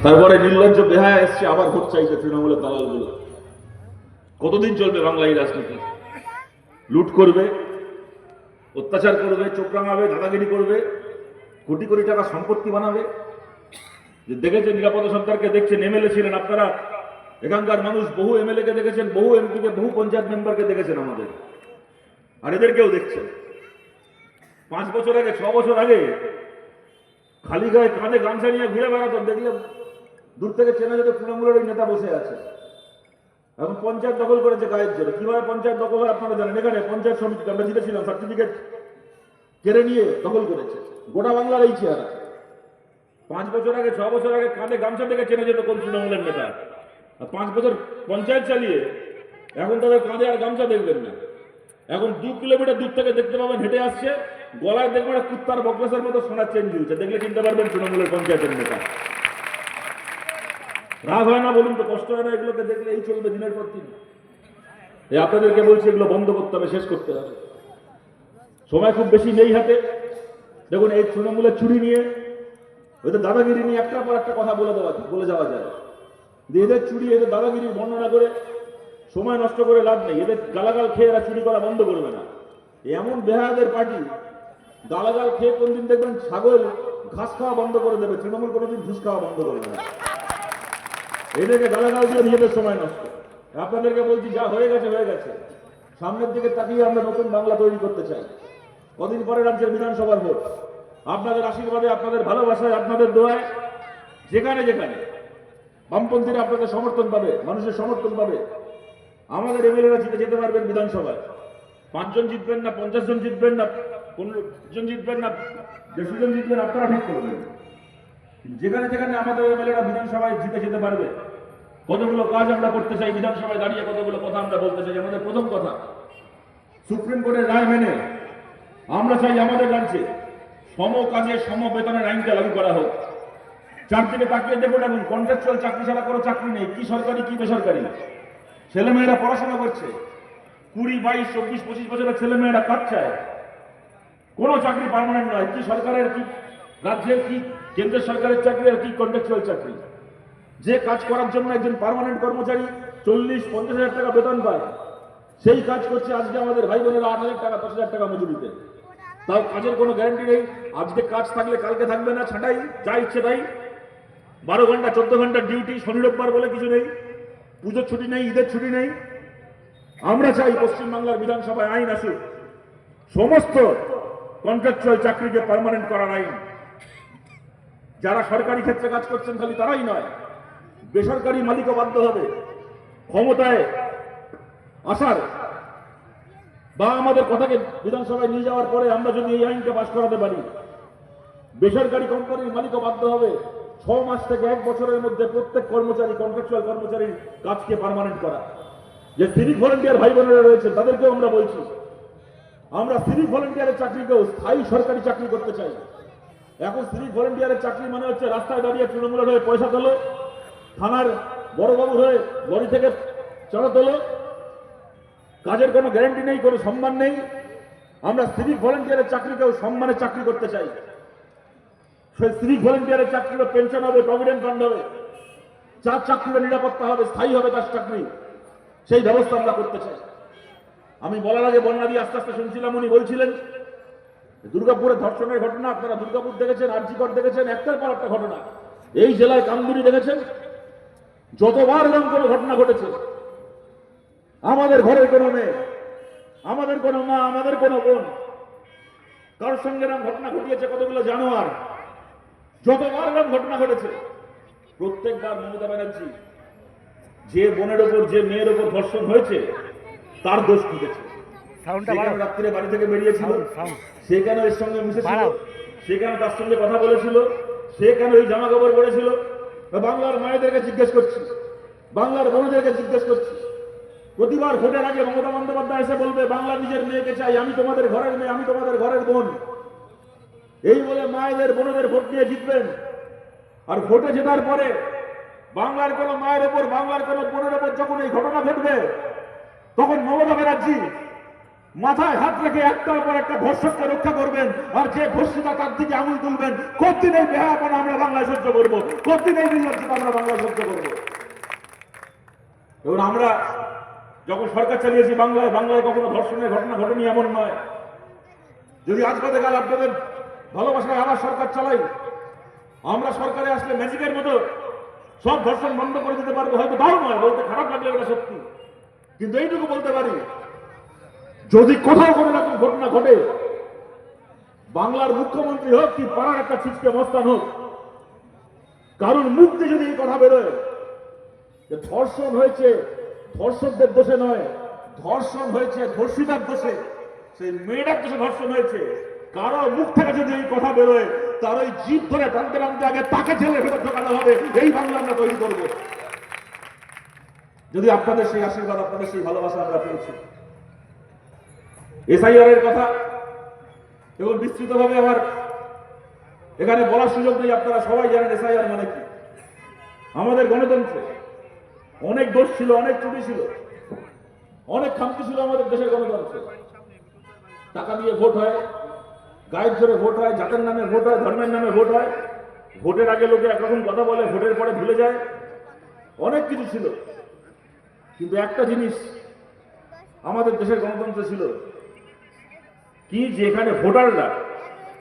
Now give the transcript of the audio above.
তারপরে নির্লজ্জ বেহায়া এসছে আবার ভোট চাইছে তৃণমূলের দালালগুলো। কতদিন চলবে বাংলা এই রাজনীতি? লুট করবে, অত্যাচার করবে, চোখ রাঙাবে, দাদাগিরি করবে, কোটি কোটি টাকা সম্পত্তি বানাবে। যে দেখেছেন নিরাপদ সরকারকে, দেখছেন এমএলএ ছিলেন আপনারা, এখানকার মানুষ বহু এমএলএ কে দেখেছেন, বহু এমপিকে, বহু পঞ্চায়েত মেম্বারকে দেখেছেন আমাদের, আর এদেরকেও দেখছেন। 5 বছর আগে, 6 বছর আগে খালি গায়ে কাঁধে গামছা নিয়ে ঘুরে বেড়াতো, দেখলে দূর থেকে চেনা যেত তৃণমূলের ওই নেতা বসে আছে। এখন পঞ্চায়েত দখল করেছে গায়ের জোরে। কিভাবে পঞ্চায়েত দখল হয় আপনারা জানেন? এখানে পঞ্চায়েত সমিতি আমরা জিতেছিলাম, সার্টিফিকেট কেড়ে নিয়ে দখল করেছে। গোটা বাংলার এই চেহারা। 5 বছর আগে, 6 বছর আগে কাঁধে গামছা থেকে চেনা যেত কোন তৃণমূলের নেতা। আর 5 বছর পঞ্চায়েত চালিয়ে এখন তাদের কাঁধে আর গামছা দেখবেন না। এখন 2 কিলোমিটার দূর থেকে দেখতে পাবেন হেঁটে আসছে, গলায় দেখবেন কুত্তার বকলেসের মতো সোনার চেন ঝুলছে, দেখলে চিনতে পারবেন তৃণমূলের পঞ্চায়েতের নেতা। রাগ হয় না বলুন তো? কষ্ট হয় না এগুলোকে দেখলে? এই চলবে দিনের পর দিন। এই আপনাদেরকে বলছি, এগুলো বন্ধ করতে হবে, শেষ করতে হবে। সময় খুব বেশি নেই হাতে। দেখুন এই তৃণমূলের চুরি নিয়ে, ওদের দাদাগিরি নিয়ে একটার পর একটা কথা বলে যাওয়া যায়। এদের চুরি, এদের দাদাগিরির বর্ণনা করে সময় নষ্ট করে লাভ নেই। এদের গালাগাল খেয়ে এরা চুরি করা বন্ধ করবে না। এমন বেহায়াদের পার্টি, গালাগাল খেয়ে কোনদিন দেখবেন ছাগল ঘাস খাওয়া বন্ধ করে দেবে, তৃণমূল কোনোদিন ঘুষ খাওয়া বন্ধ করবে না। এদেরকে গালাগাল দিয়ে নিজেদের সময় নষ্ট। আপনাদেরকে বলছি, যা হয়ে গেছে হয়ে গেছে। সামনের দিকে তাকিয়ে আমরা নতুন বাংলা তৈরি করতে চাই। কদিন পরে রাজ্যের বিধানসভার ভোট। আপনাদের আশীর্বাদে, আপনাদের ভালোবাসায়, আপনাদের দোয়ায় যেখানে যেখানে বামপন্থীরা আপনাদের সমর্থন পাবে, মানুষের সমর্থন পাবে, আমাদের এমএলএরা জিতে যেতে পারবেন বিধানসভায়। 5 জন জিতবেন না, 50 জন জিতবেন না, 15 জন জিতবেন না, 150 জন জিতবেন, আপনারা ঠিক করবেন। যেখানে যেখানে আমাদের এমএলএরা বিধানসভায় জিতে যেতে পারবে, কতগুলো কাজ আমরা করতে চাই বিধানসভায় দাঁড়িয়ে, কতগুলো কথা আমরা বলতে চাই। আমাদের প্রথম কথা, সুপ্রিম কোর্টের রায় মেনে আমরা চাই আমাদের রাজ্যে সম কাজে সম বেতনের আইনটা লাগু করা হোক। চারদিকে তাকিয়ে দেখুন, এখন কন্ট্রাকচুয়াল চাকরি ছাড়া কোনো চাকরি নেই, কি সরকারি কি বেসরকারি। ছেলেমেয়েরা পড়াশোনা করছে, 20, 22, 24, 25 বছরের ছেলেমেয়েরা কাজ চায়। কোনো চাকরি পার্মানেন্ট নয়, কি সরকারের, কি রাজ্যের, কি কেন্দ্রের সরকারের চাকরি, আর কি কন্ট্রাকচুয়াল চাকরি। যে কাজ করার জন্য একজন পার্মানেন্ট কর্মচারী 40-50 হাজার টাকা বেতন পায়, সেই কাজ করছে আজকে আমাদের ভাই বোনেরা 8 হাজার টাকা, 10 হাজার টাকা মজুরিতে। তাও কাজের কোনো গ্যারান্টি নেই। আজকে কাজ থাকলে কালকে থাকবে না, ছাঁটাই, যা ইচ্ছে তাই। 12 ঘন্টা 14 ঘন্টা ডিউটি, শনি রোববার বলে কিছু নেই, পুজোর ছুটি নেই, ঈদের ছুটি নেই। আমরা চাই পশ্চিমবাংলার বিধানসভায় আইন আসুক, সমস্ত কন্ট্রাকচুয়াল চাকরিকে পার্মানেন্ট করার আইন। যারা সরকারি ক্ষেত্রে কাজ করছেন খালি তারাই নয়, বেসরকারি মালিকও বাধ্য হবে ক্ষমতায় আসার, বা আমাদের কথাকে বিধানসভায় নিয়ে যাওয়ার পরে আমরা যদি এই আইনকে পাস করাতে পারি, বেসরকারি কোম্পানির মালিকও বাধ্য হবে 6 মাস থেকে 1 বছরের মধ্যে প্রত্যেক কর্মচারী, কন্ট্রাকচুয়াল কর্মচারীর কাজকে পার্মানেন্ট করা। যে সিভিক ভলেন্টিয়ার ভাই বোনেরা রয়েছে তাদেরকেও আমরা বলছি, আমরা সিভিক ভলেন্টিয়ারের চাকরিকেও স্থায়ী সরকারি চাকরি করতে চাই। এখন সিভিক ভলেন্টিয়ারের চাকরি মানে হচ্ছে রাস্তায় দাঁড়িয়ে তৃণমূলের হয়ে পয়সা তোলো, থানার বড়বাবু হয়ে লরি থেকে চড়া তোলো, কাজের কোনো গ্যারান্টি নেই, কোনো সম্মান নেই। আমরা সিভিক ভলেন্টিয়ারের চাকরিকেও সম্মানের চাকরি করতে চাই। সেই সিভিক ভলেন্টিয়ারের চাকরিরও পেনশন হবে, প্রভিডেন্ট ফান্ড হবে, যার চাকরির নিরাপত্তা হবে, স্থায়ী হবে তার চাকরি, সেই ব্যবস্থা আমরা করতে চাই। আমি বলার আগে বন্যা দিয়ে আস্তে আস্তে শুনছিলাম, উনি বলছিলেন দুর্গাপুরে ধর্ষণের ঘটনা, আপনারা দুর্গাপুর দেখেছেন, আরজিকর দেখেছেন, একটার পর একটা ঘটনা। এই জেলায় কামদুরি দেখেছেন, যতবার এরকম কোনো ঘটনা ঘটেছে, আমাদের ঘরের কোনো মেয়ে, আমাদের কোনো মা, আমাদের কোনো বোন কারোর সঙ্গে এরকম ঘটনা ঘটিয়েছে, কতগুলো জানোয়ার, যতবার এরকম ঘটনা ঘটেছে প্রত্যেকবার মমতা ব্যানার্জি যে বোনের ওপর, যে মেয়ের ওপর ধর্ষণ হয়েছে তার দোষ খুঁজেছে। রাত্রে বাড়ি থেকে বেরিয়েছিল, সে কেন এর সঙ্গে মিশেছিল, সে কেন তার সঙ্গে কথা বলেছিল, সে কেন এই জামা কাপড় পরেছিল। বাংলার মায়েদেরকে জিজ্ঞেস করছি, বাংলার বোনদেরকে জিজ্ঞেস করছি, প্রতিবার ভোটের আগে মমতা বন্দ্যোপাধ্যায় এসে বলবে বাংলা নিজের মেয়েকে চাই, আমি তোমাদের ঘরের মেয়ে, আমি তোমাদের ঘরের বোন, এই বলে মায়েদের বোনদের ভোট দিয়ে জিতবেন। আর ভোটে জেতার পরে বাংলার কোন মায়ের ওপর, বাংলার কোন বোনের ওপর যখন এই ঘটনা ঘটবে, তখন মমতা ব্যানার্জি মাথায় হাত রেখে একটার পর একটা ধর্ষককে রক্ষা করবেন, আর যে ধর্ষিতা তার দিকে আঙুল তুলবেন। কতদিন এই বেহায়াপনা আমরা বাংলায় সহ্য করবো? কতদিন এই নির্লজ্জতা আমরা বাংলায় সহ্য করবো? এবং আমরা যখন সরকার চালিয়েছি বাংলায়, বাংলায় কখনো ধর্ষণের ঘটনা ঘটেনি এমন নয়। যদি আজ বাদে কাল আপনাদের ভালোবাসায় আবার সরকার চালাই, আমরা সরকারে আসলে ম্যাজিকের মতো সব ধর্ষণ বন্ধ করে দিতে পারবো। হয়তো তাও নয়, বলতে খারাপ লাগলে ওটা সত্যি, কিন্তু এইটুকু বলতে পারি, যদি কোথাও কোনো রকম ঘটনা ঘটে, বাংলার মুখ্যমন্ত্রী হোক কি পাড়ার একটা ছিচকে মস্তান হোক, কারণ মুখ দিয়ে যদি এই কথা বেরোয় যে ধর্ষণ হয়েছে ধর্ষকদের দোষে নয়, ধর্ষণ হয়েছে ধর্ষিতার দোষে, সেই মেয়েটার দোষে ধর্ষণ হয়েছে, কারো মুখ থেকে যদি এই কথা বেরোয়, তার ওই জিভ ধরে টানতে টানতে আগে তাকে জেলের ভেতর ঢোকানো হবে। এই বাংলা আমরা তৈরি করবো, যদি আপনাদের সেই আশীর্বাদ, আপনাদের সেই ভালোবাসা আমরা পেয়েছি। এসআইআর এর কথা এবং বিস্তৃতভাবে আমার এখানে বলার সুযোগ নেই, আপনারা সবাই জানেন এসআইআর মানে কি। আমাদের গণতন্ত্রে অনেক দোষ ছিল, অনেক ত্রুটি ছিল, অনেক খামতি ছিল আমাদের দেশের গণতন্ত্রে। টাকা দিয়ে ভোট হয়, গায়ের জোরে ভোট হয়, জাতের নামে ভোট হয়, ধর্মের নামে ভোট হয়, ভোটের আগে লোকে একরকম কথা বলে, ভোটের পরে ভুলে যায়, অনেক কিছু ছিল। কিন্তু একটা জিনিস আমাদের দেশের গণতন্ত্রে ছিল কি, যে এখানে ভোটাররা